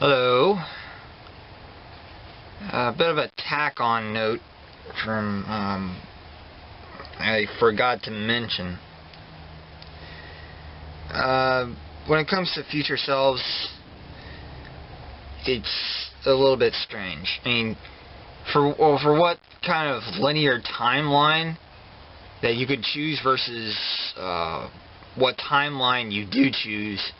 Hello. A bit of a tack-on note from I forgot to mention. When it comes to future selves, it's a little bit strange. I mean, for what kind of linear timeline that you could choose versus what timeline you do choose.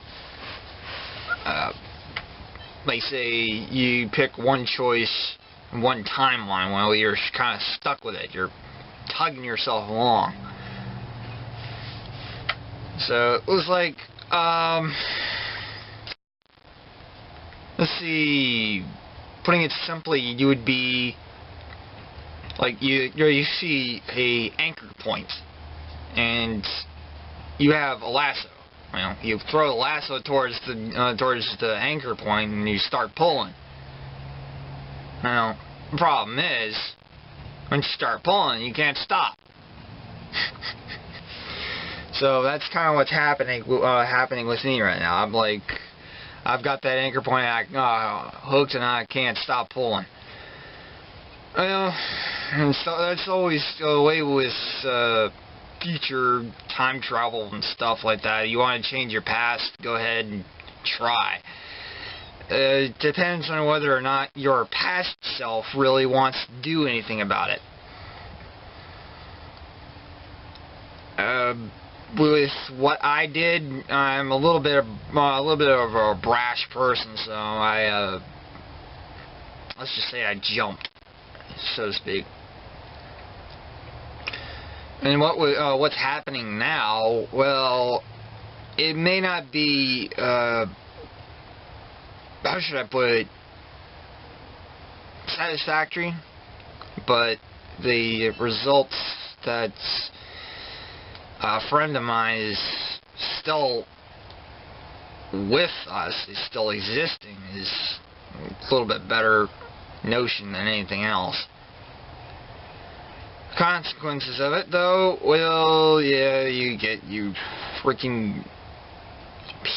Like, say you pick one choice, one timeline, well, you're kind of stuck with it. You're tugging yourself along. So it was like, let's see, putting it simply, you would be like, you see a anchor point, and you have a lasso. Well, you throw the lasso towards the anchor point, and you start pulling. Now, the problem is, when you start pulling, you can't stop. So that's kind of what's happening with me right now. I'm like, I've got that anchor point hooked, and I can't stop pulling. And so that's always the way with future time travel and stuff like that. You want to change your past, go ahead and try. It depends on whether or not your past self really wants to do anything about it. With what I did, I'm a little bit of a brash person, so let's just say I jumped, so to speak. And what's happening now? Well, it may not be how should I put it, satisfactory, but the results that a friend of mine is still with us, is still existing, is a little bit better notion than anything else. Consequences of it, though, well, yeah, you get freaking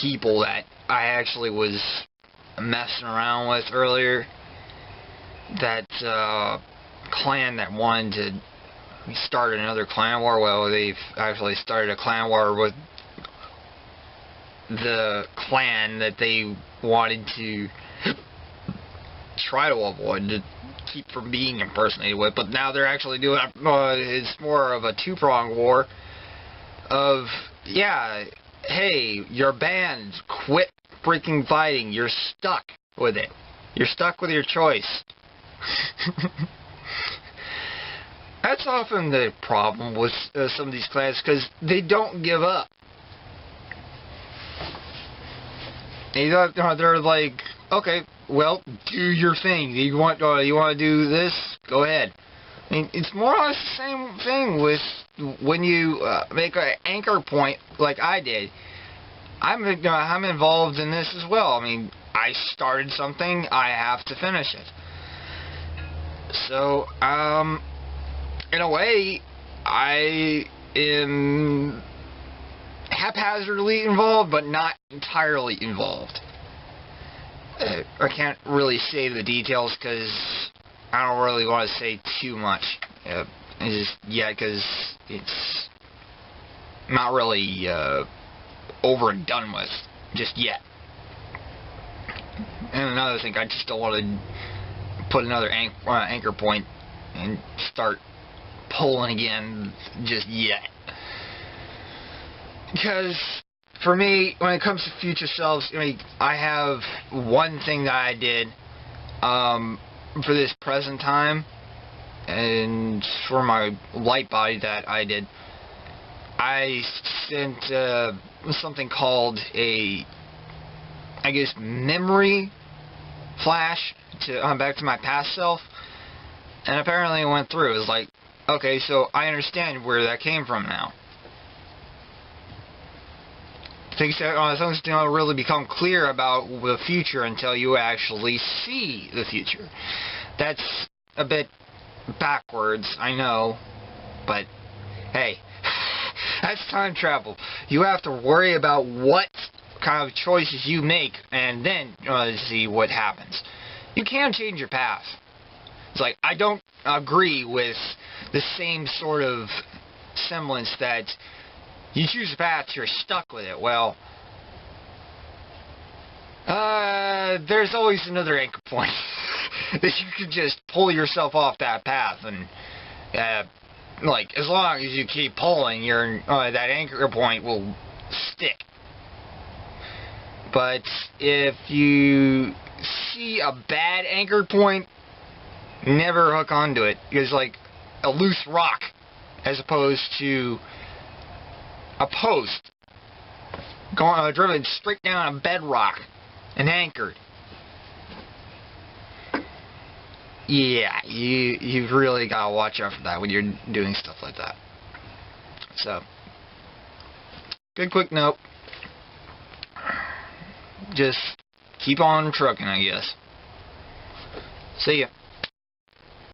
people that I actually was messing around with earlier. That clan that wanted to start another clan war. Well, they've actually started a clan war with the clan that they wanted to try to avoid, to keep from being impersonated with, but now they're actually doing it's more of a two-pronged war of, yeah, hey, you're banned, quit freaking fighting, you're stuck with it, you're stuck with your choice. That's often the problem with some of these clans, because they don't give up. They're like, okay, well, do your thing. You want to do this? Go ahead. I mean, it's more or less the same thing with when you make an anchor point like I did. I'm involved in this as well. I mean, I started something, I have to finish it. So, in a way, I am haphazardly involved, but not entirely involved. I can't really say the details because I don't really want to say too much because it's not really over and done with just yet. And another thing, I just don't want to put another anchor point and start pulling again just yet. Because for me, when it comes to future selves, I mean, I have one thing that I did for this present time, and for my light body that I did. I sent something called a, I guess, memory flash to back to my past self, and apparently it went through. It was like, okay, so I understand where that came from now. Things don't really become clear about the future until you actually see the future. That's a bit backwards, I know, but hey, that's time travel. You have to worry about what kind of choices you make, and then see what happens. You can change your path. It's like, I don't agree with the same sort of semblance that you choose a path, you're stuck with it. Well, there's always another anchor point that you can just pull yourself off that path, and like, as long as you keep pulling, that anchor point will stick. But if you see a bad anchor point, never hook onto it. It's like a loose rock as opposed to a post driven straight down a bedrock and anchored. Yeah, you've really got to watch out for that when you're doing stuff like that. So, good quick note. Just keep on trucking, I guess. See ya.